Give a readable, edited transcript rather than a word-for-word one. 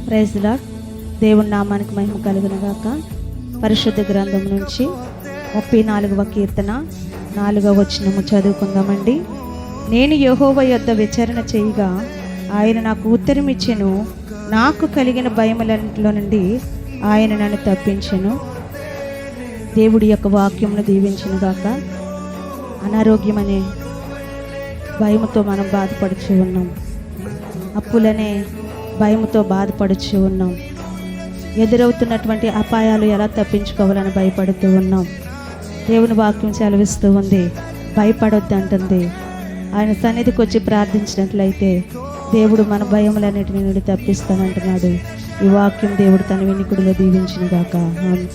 Praise lord. దేవుని నామానికి మహిమ కలుగును గాక. పరిశుద్ధ గ్రంథం నుంచి 34వ కీర్తన 4వ వచనము చదువుకుందామండి. నేను యెహోవా యొద్ద విచారణ చేయగా ఆయన నాకు ఉత్తరం ఇచ్చెను. నాకు కలిగిన భయములన్నిటిలో నుండి ఆయన నన్ను తప్పించెను. దేవుడి యొక్క వాక్యమును దీవించును గాక. అనారోగ్యం అనే భయముతో మనం బాధపడుచు ఉన్నాం. అప్పులనే భయముతో బాధపడుచు ఉన్నాం. ఎదురవుతున్నటువంటి అపాయాలు ఎలా తప్పించుకోవాలని భయపడుతూ ఉన్నాం. దేవుని వాక్యం సెలవిస్తూ ఉంది, భయపడొద్దు అంటుంది. ఆయన సన్నిధికి వచ్చి ప్రార్థించినట్లయితే దేవుడు మన భయములన్నిటిని నుండి తప్పిస్తానంటున్నాడు. ఈ వాక్యం దేవుడు తన వినికుడిలో దీవించును గాక. ఆమేన్.